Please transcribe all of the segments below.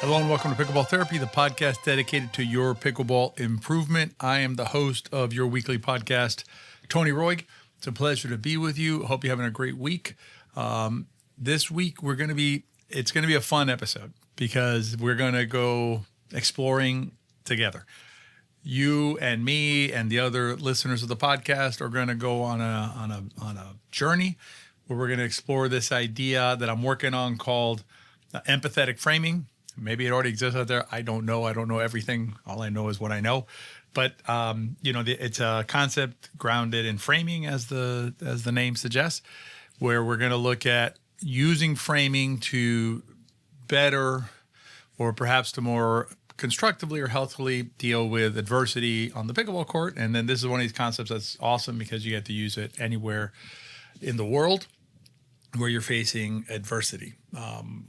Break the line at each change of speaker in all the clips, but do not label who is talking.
Hello and welcome to Pickleball Therapy, the podcast dedicated to your pickleball improvement. I am the host of your weekly podcast, Tony Roig. It's a pleasure to be with you. Hope you're having a great week. This week it's going to be a fun episode because we're going to go exploring together. You and me and the other listeners of the podcast are going to go on a journey where we're going to explore this idea that I'm working on called empathetic framing. Maybe it already exists out there. I don't know. I don't know everything. All I know is what I know. But it's a concept grounded in framing, as the name suggests, where we're going to look at using framing to better, or perhaps to more constructively or healthily deal with adversity on the pickleball court. And then this is one of these concepts that's awesome because you get to use it anywhere in the world where you're facing adversity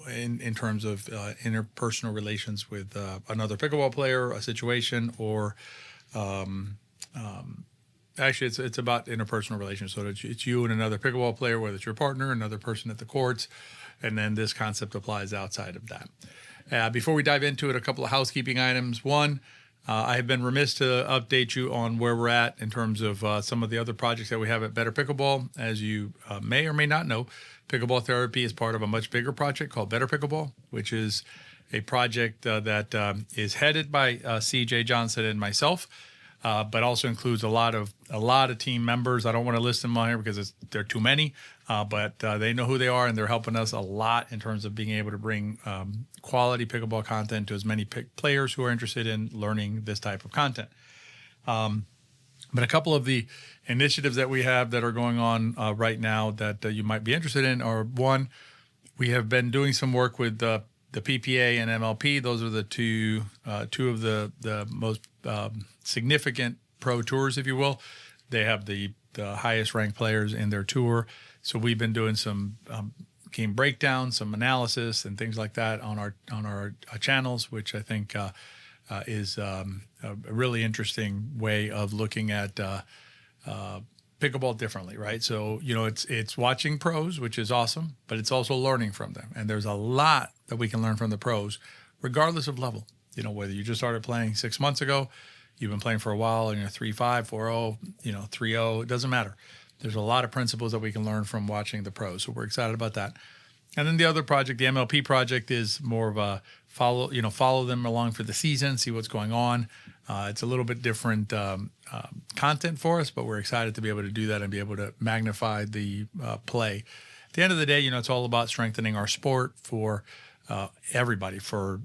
in terms of interpersonal relations with another pickleball player, a situation, or actually it's about interpersonal relations. So it's you and another pickleball player, whether it's your partner, another person at the courts, and then this concept applies outside of that. Before we dive into it, a couple of housekeeping items. One, I have been remiss to update you on where we're at in terms of some of the other projects that we have at Better Pickleball. As you may or may not know, Pickleball Therapy is part of a much bigger project called Better Pickleball, which is a project that is headed by CJ Johnson and myself, but also includes a lot of team members. I don't want to list them on here because there are too many, but they know who they are, and they're helping us a lot in terms of being able to bring quality pickleball content to as many players who are interested in learning this type of content. But a couple of the initiatives that we have that are going on right now that you might be interested in are, one, we have been doing some work with the PPA and MLP. Those are the two of the most significant pro tours, if you will. They have the highest ranked players in their tour. So we've been doing some game breakdowns, some analysis, and things like that on our channels, which I think is a really interesting way of looking at pickleball differently, right? So, it's watching pros, which is awesome, but it's also learning from them. And there's a lot that we can learn from the pros, regardless of level. Whether you just started playing 6 months ago, you've been playing for a while, and you're 3-5, 4-0, 3-0, it doesn't matter. There's a lot of principles that we can learn from watching the pros. So we're excited about that. And then the other project, the MLP project, is more of a follow them along for the season, see what's going on. It's a little bit different content for us, but we're excited to be able to do that and be able to magnify the play. At the end of the day, it's all about strengthening our sport for everybody, for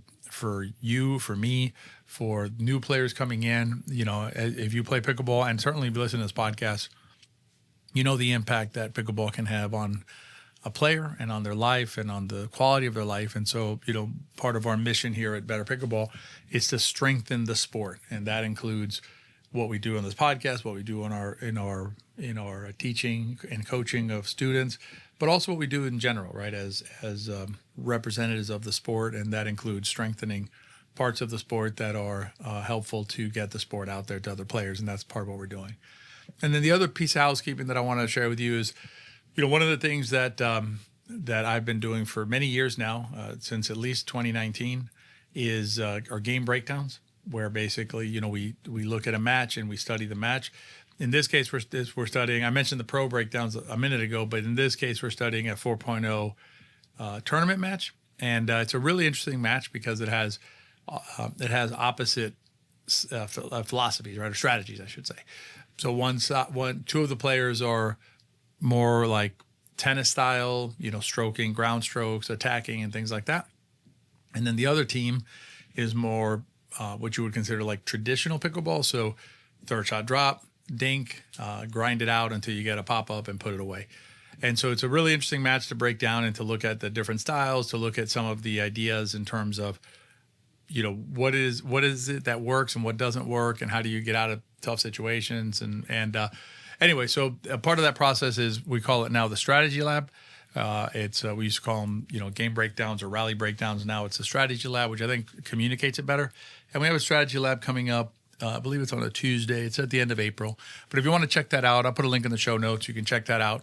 you, for me, for new players coming in. If you play pickleball, and certainly if you listen to this podcast, the impact that pickleball can have on a player and on their life and on the quality of their life. And so, part of our mission here at Better Pickleball is to strengthen the sport. And that includes what we do on this podcast, what we do in our teaching and coaching of students, but also what we do in general, right, as representatives of the sport. And that includes strengthening parts of the sport that are helpful to get the sport out there to other players. And that's part of what we're doing. And then the other piece of housekeeping that I want to share with you is, one of the things that I've been doing for many years now, since at least 2019, is our game breakdowns, where basically, we look at a match and we study the match. In this case, we're studying, I mentioned the pro breakdowns a minute ago, but in this case, we're studying a 4.0 tournament match. And it's a really interesting match because it has opposite philosophies, right, or strategies, I should say. So two of the players are more like tennis style, stroking, ground strokes, attacking, and things like that. And then the other team is more what you would consider like traditional pickleball. So third shot drop, dink, grind it out until you get a pop-up and put it away. And so it's a really interesting match to break down and to look at the different styles, to look at some of the ideas in terms of, what is it that works and what doesn't work, and how do you get out of tough situations. And anyway, so a part of that process is, we call it now the strategy lab. We used to call them, game breakdowns or rally breakdowns. Now it's a strategy lab, which I think communicates it better. And we have a strategy lab coming up I believe it's on a Tuesday. It's at the end of April. But if you want to check that out, I'll put a link in the show notes. You can check that out.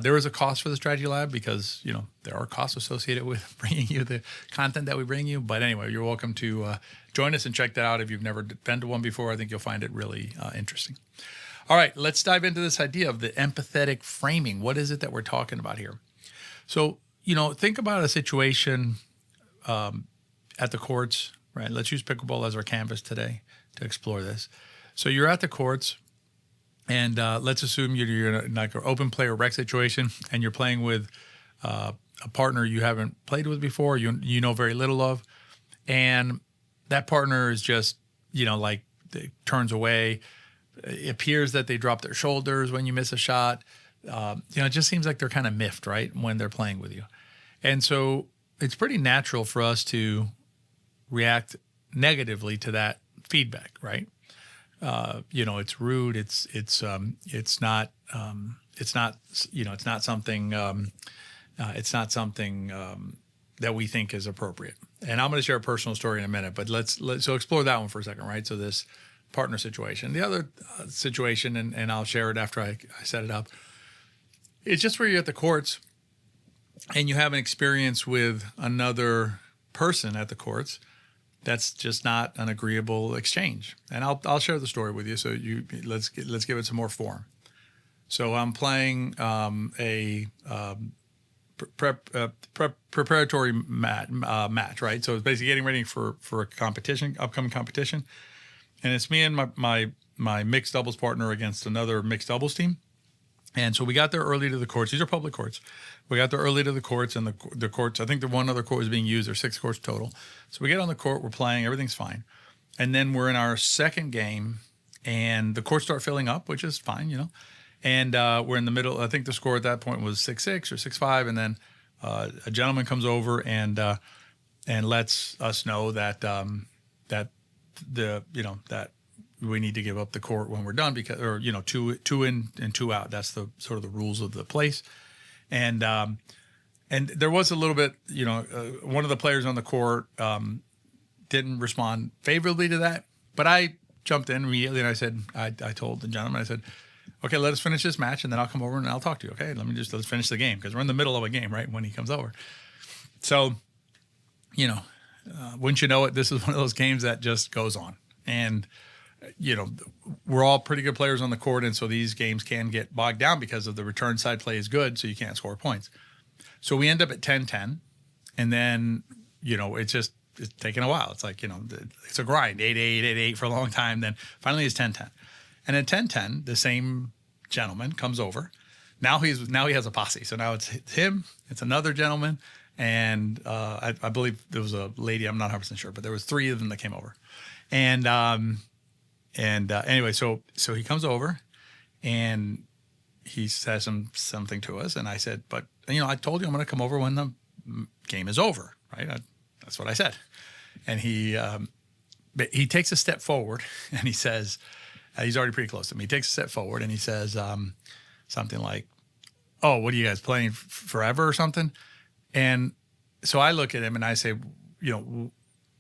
There is a cost for the Strategy Lab because, there are costs associated with bringing you the content that we bring you. But anyway, you're welcome to join us and check that out. If you've never been to one before, I think you'll find it really interesting. All right, let's dive into this idea of the empathetic framing. What is it that we're talking about here? So, think about a situation at the courts, right? Let's use pickleball as our canvas today to explore this. So you're at the courts, and let's assume you're in like an open play or rec situation, and you're playing with a partner you haven't played with before, you know very little of, and that partner is just, turns away. It appears that they drop their shoulders when you miss a shot. It just seems like they're kind of miffed, right, when they're playing with you. And so it's pretty natural for us to react negatively to that feedback, right? It's rude. It's not something that we think is appropriate. And I'm going to share a personal story in a minute, but let's explore that one for a second, right? So this partner situation, the other situation, and I'll share it after I set it up. It's just where you're at the courts and you have an experience with another person at the courts. That's just not an agreeable exchange. And I'll share the story with you. So let's give it some more form. So I'm playing a preparatory match, right? So it's basically getting ready for a competition, upcoming competition. And it's me and my mixed doubles partner against another mixed doubles team. And so we got there early to the courts. These are public courts. We got there early to the courts, and the courts, I think the one other court was being used. There's 6 courts total. So we get on the court, we're playing, everything's fine. And then we're in our second game, and the courts start filling up, which is fine, And we're in the middle. I think the score at that point was 6-6 or 6-5, and then a gentleman comes over and lets us know that that we need to give up the court when we're done because, or 2 in and 2 out. That's the sort of the rules of the place. And there was a little bit, one of the players on the court didn't respond favorably to that, but I jumped in immediately and I said, I told the gentleman, I said, okay, let us finish this match and then I'll come over and I'll talk to you. Okay, let's finish the game because we're in the middle of a game, right? When he comes over. So, wouldn't you know it, this is one of those games that just goes on. And, we're all pretty good players on the court. And so these games can get bogged down because of the return side play is good. So you can't score points. So we end up at 10-10. And then, it's taking a while. It's like, it's a grind, 8-8, 8-8 for a long time. Then finally it's 10-10. And at 10-10, the same gentleman comes over. Now he has a posse. So now it's him, it's another gentleman. And I believe there was a lady, I'm not 100% sure, but there was 3 of them that came over. And anyway, so he comes over and he says something to us. And I said, but, I told you I'm going to come over when the game is over, right? That's what I said. And he takes a step forward and he says, he's already pretty close to me. He takes a step forward and he says something like, oh, what are you guys playing forever or something? And so I look at him and I say,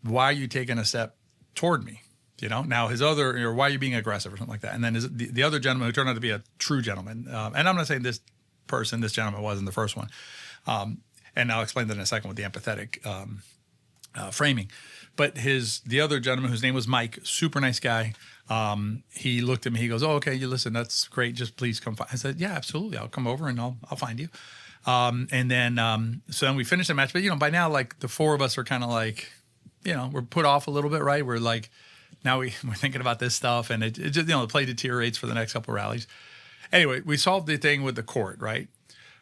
why are you taking a step toward me? Now his other, or why are you being aggressive or something like that? And then the other gentleman who turned out to be a true gentleman, and I'm not saying this gentleman wasn't the first one. And I'll explain that in a second with the empathetic framing. But the other gentleman whose name was Mike, super nice guy. He looked at me, he goes, oh, okay, you listen, that's great. Just please come find. I said, yeah, absolutely. I'll come over and I'll find you. And then, so then we finished the match, but by now, like the 4 of us are kind of like, we're put off a little bit, right? We're like, now we're thinking about this stuff and it just, the play deteriorates for the next couple of rallies. Anyway, we solved the thing with the court, right?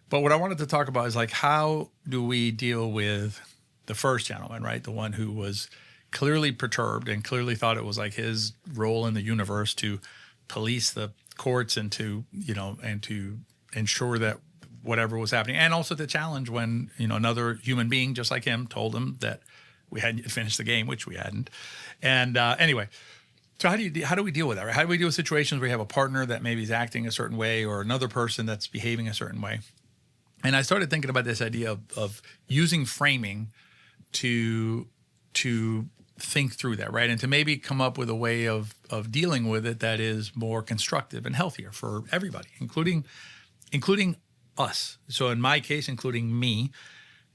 But what I wanted to talk about is like, how do we deal with the first gentleman, right? The one who was clearly perturbed and clearly thought it was like his role in the universe to police the courts and to ensure that whatever was happening, and also to challenge when another human being just like him told him that we hadn't finished the game, which we hadn't. And anyway, so how do we deal with that? Right? How do we deal with situations where you have a partner that maybe is acting a certain way or another person that's behaving a certain way? And I started thinking about this idea of using framing to think through that, right? And to maybe come up with a way of dealing with it that is more constructive and healthier for everybody, including us. So in my case, including me,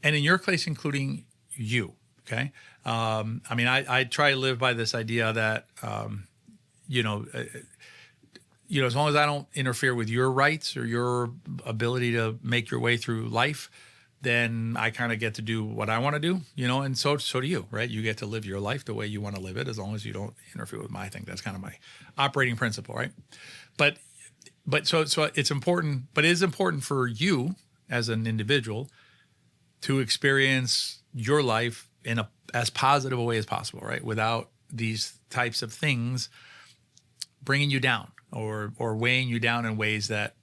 and in your case, including you. Okay. I mean, I try to live by this idea that, as long as I don't interfere with your rights or your ability to make your way through life, then I kind of get to do what I want to do, and so do you, right? You get to live your life the way you want to live it, as long as you don't interfere with my thing. That's kind of my operating principle, right? But so it's important, but it is important for you as an individual to experience your life in as positive a way as possible, right? Without these types of things bringing you down or weighing you down in ways that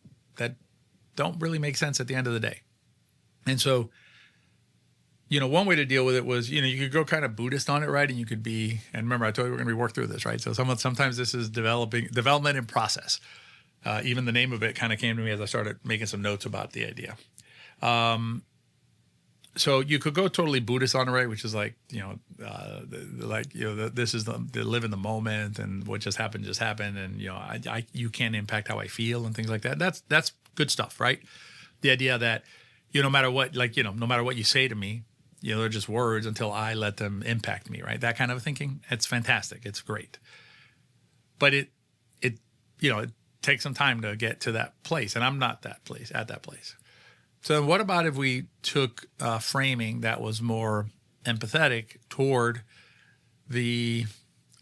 don't really make sense at the end of the day. And so, one way to deal with it was, you could go kind of Buddhist on it, right? And you could be, and remember, I told you we're going to work through this, right? So sometimes this is development in process. Even the name of it kind of came to me as I started making some notes about the idea. So you could go totally Buddhist on it, right? Which is like, this is the live in the moment, and what just happened, and you can't impact how I feel and things like that. That's good stuff, right? The idea that no matter what, no matter what you say to me, they're just words until I let them impact me, right? That kind of thinking, it's fantastic, it's great, but it takes some time to get to that place, and I'm not at that place. So what about if we took framing that was more empathetic toward the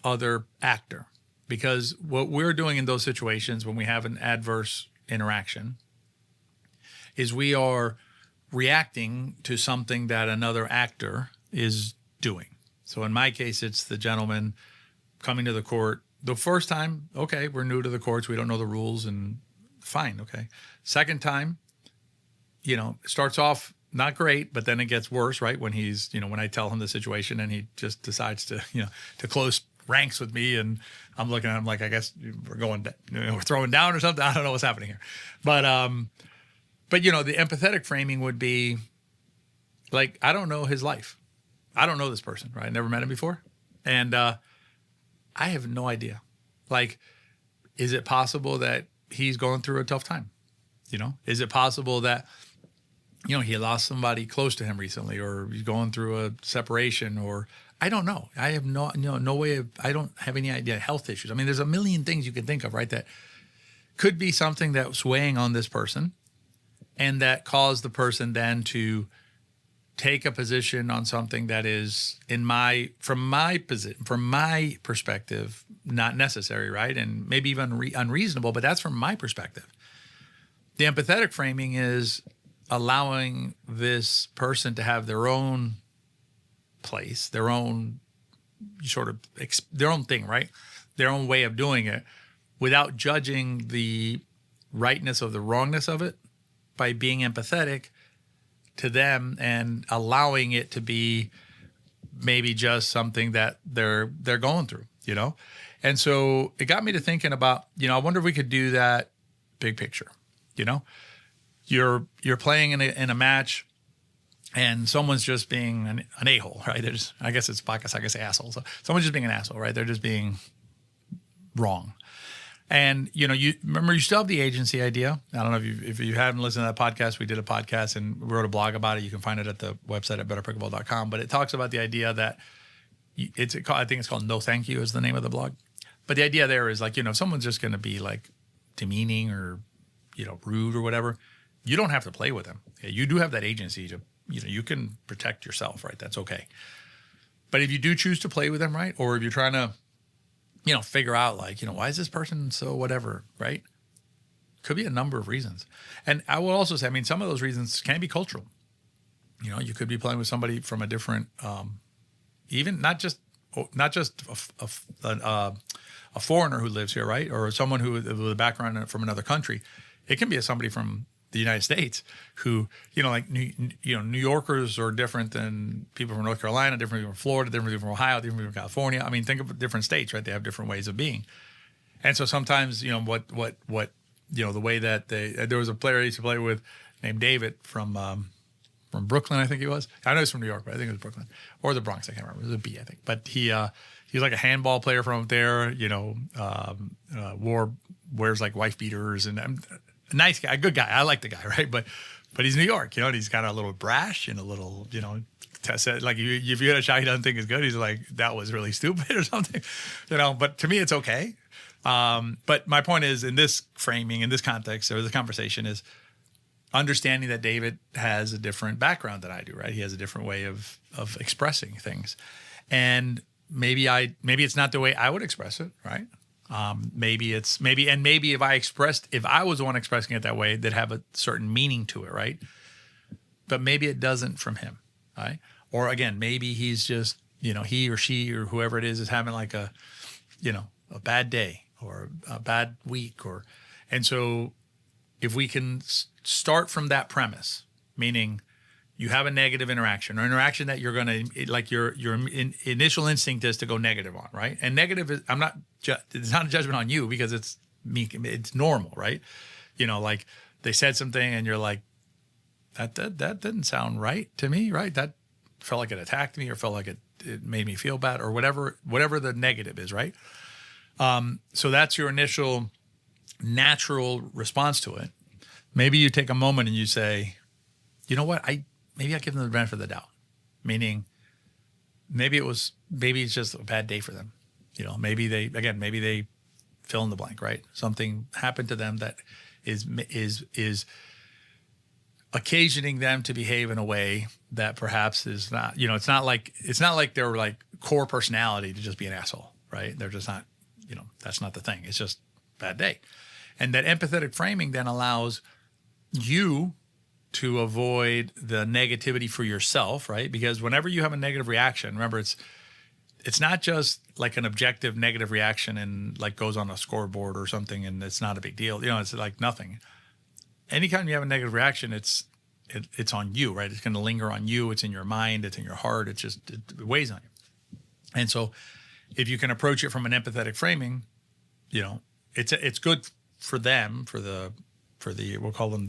other actor? Because what we're doing in those situations when we have an adverse interaction is we are reacting to something that another actor is doing. So in my case, it's the gentleman coming to the court. The first time, okay, we're new to the courts, we don't know the rules, and fine, okay. Second time, it starts off not great, but then it gets worse, right? When he's, when I tell him the situation and he just decides to, to close ranks with me, and I'm looking at him like, I guess we're throwing down or something. I don't know what's happening here. But the empathetic framing would be like, I don't know his life. I don't know this person, right? I never met him before. And I have no idea. Like, is it possible that he's going through a tough time? Is it possible that, he lost somebody close to him recently, or he's going through a separation, or I don't know. I have no way of, I don't have any idea. Health issues. I mean, there's a million things you can think of, right? That could be something that's weighing on this person, and that caused the person then to take a position on something that is, from my perspective, not necessary, right? And maybe even unreasonable, but that's from my perspective. The empathetic framing is allowing this person to have their own place, their own their own thing, right? Their own way of doing it, without judging the rightness or the wrongness of it, by being empathetic to them and allowing it to be maybe just something that they're going through, And so it got me to thinking about, I wonder if we could do that big picture. You're playing in a match, and someone's just being an a-hole, right? I guess it's podcast, I guess asshole. So someone's just being an asshole, right? They're just being wrong. And, you remember, you still have the agency idea. I don't know if you haven't listened to that podcast. We did a podcast and we wrote a blog about it. You can find it at the website at betterpickleball.com. But it talks about the idea that I think it's called No Thank You is the name of the blog. But the idea there is like, if someone's just going to be like demeaning or, rude or whatever, you don't have to play with them. You do have that agency to, you can protect yourself, right? That's okay. But if you do choose to play with them, right? Or if you're trying to, figure out like, why is this person so whatever, right? Could be a number of reasons. And I will also say, some of those reasons can be cultural. You could be playing with somebody from a different, even not just a foreigner who lives here, right? Or someone who with a background from another country. It can be somebody from the United States who, New Yorkers are different than people from North Carolina, different from Florida, different from Ohio, different from California. Think of different states, right? They have different ways of being. And so sometimes, the way that there was a player I used to play with named David from from Brooklyn, I think he was. I know he's from New York, but I think it was Brooklyn or the Bronx. I can't remember. It was a B, I think. But he's like a handball player from up there. Wears like wife beaters and a nice guy, a good guy. I like the guy, right? But he's New York, and he's kind of a little brash and a little, like if you had a shot he doesn't think is good, he's like, that was really stupid or something, But to me, it's okay. But my point is, in this framing, in this context, or this conversation, is understanding that David has a different background than I do, right? He has a different way of expressing things, and maybe it's not the way I would express it, right? Maybe if I was the one expressing it that way, that'd have a certain meaning to it, right? But maybe it doesn't from him, right? Or again, maybe he's just, he or she or whoever it is having like a bad day or a bad week, and so if we can start from that premise, meaning you have a negative interaction or interaction that you're going to, like your initial instinct is to go negative on, right? And negative is, it's not a judgment on you because it's normal, right? Like they said something and you're like, that didn't sound right to me, right? That felt like it attacked me or felt like it made me feel bad or whatever the negative is, right? So that's your initial natural response to it. Maybe you take a moment and you say, you know what, maybe I give them the benefit of the doubt, meaning maybe it's just a bad day for them. Maybe they fill in the blank, right? Something happened to them that is occasioning them to behave in a way that perhaps is not, it's not like their like core personality to just be an asshole, right? They're just not, that's not the thing. It's just a bad day. And that empathetic framing then allows you to avoid the negativity for yourself, right? Because whenever you have a negative reaction, remember it's not just like an objective negative reaction and like goes on a scoreboard or something and it's not a big deal. It's like nothing. Anytime you have a negative reaction, it's on you, right? It's going to linger on you. It's in your mind. It's in your heart. It weighs on you. And so if you can approach it from an empathetic framing, it's good for them, for the we'll call them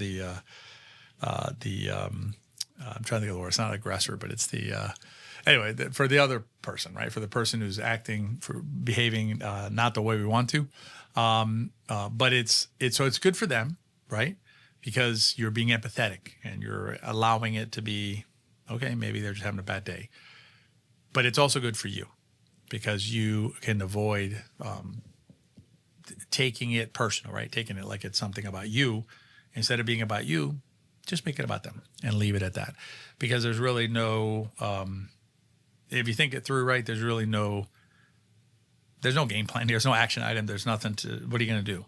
I'm trying to think of the word. It's not aggressor, but it's for the other person, right? For the person who's behaving not the way we want to. But it's good for them, right? Because you're being empathetic and you're allowing it to be, okay, maybe they're just having a bad day. But it's also good for you because you can avoid taking it personal, right? Taking it like it's something about you. Instead of being about you, just make it about them and leave it at that. Because there's really no, if you think it through, right, there's no game plan. There's no action item. There's nothing what are you going to do?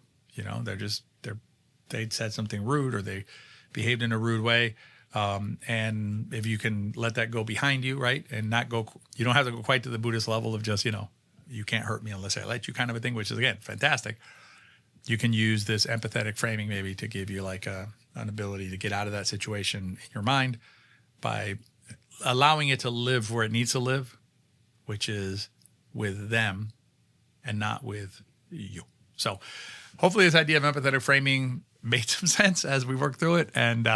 They said something rude or they behaved in a rude way. And if you can let that go behind you, right, and not go, you don't have to go quite to the Buddhist level of just, you can't hurt me unless I let you kind of a thing, which is, again, fantastic. You can use this empathetic framing maybe to give you like an ability to get out of that situation in your mind by allowing it to live where it needs to live, which is with them and not with you. So hopefully this idea of empathetic framing made some sense as we work through it. And,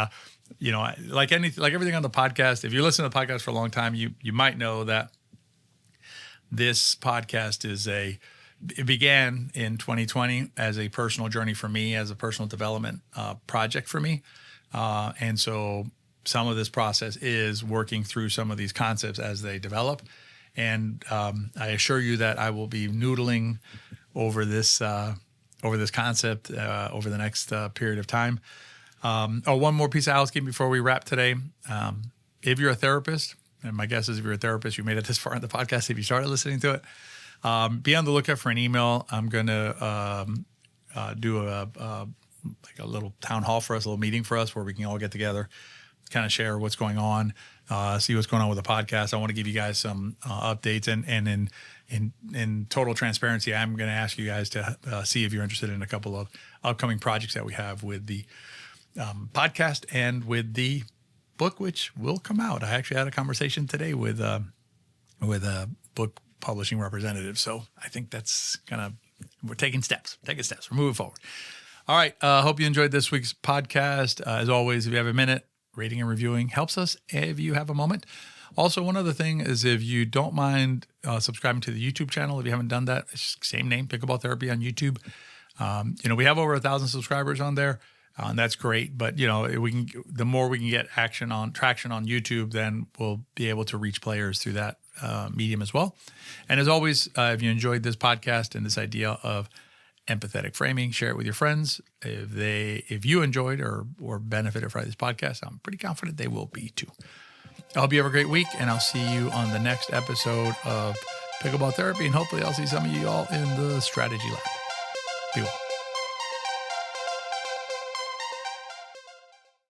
like everything on the podcast, if you listen to the podcast for a long time, you might know that this podcast it began in 2020 as a personal journey for me, as a personal development project for me. And so some of this process is working through some of these concepts as they develop. And I assure you that I will be noodling over this concept over the next period of time. One more piece of housekeeping before we wrap today. If you're a therapist, and my guess is if you're a therapist, you made it this far in the podcast if you started listening to it, be on the lookout for an email. I'm going to do a little town hall for us, a little meeting for us where we can all get together, kind of share what's going on, see what's going on with the podcast. I want to give you guys some updates. And in total transparency, I'm going to ask you guys to see if you're interested in a couple of upcoming projects that we have with the podcast and with the book, which will come out. I actually had a conversation today with a book publishing representative. So I think we're taking steps. We're moving forward. All right. Hope you enjoyed this week's podcast. As always, if you have a minute, rating and reviewing helps us if you have a moment. Also, one other thing is if you don't mind subscribing to the YouTube channel, if you haven't done that, it's same name, Pickleball Therapy on YouTube. We have over 1,000 subscribers on there, and that's great. But the more we can get traction on YouTube, then we'll be able to reach players through that medium as well. And as always, if you enjoyed this podcast and this idea of empathetic framing, share it with your friends. If you enjoyed or benefited from this podcast, I'm pretty confident they will be too. I hope you have a great week, and I'll see you on the next episode of Pickleball Therapy, and hopefully I'll see some of you all in the strategy lab. Be well.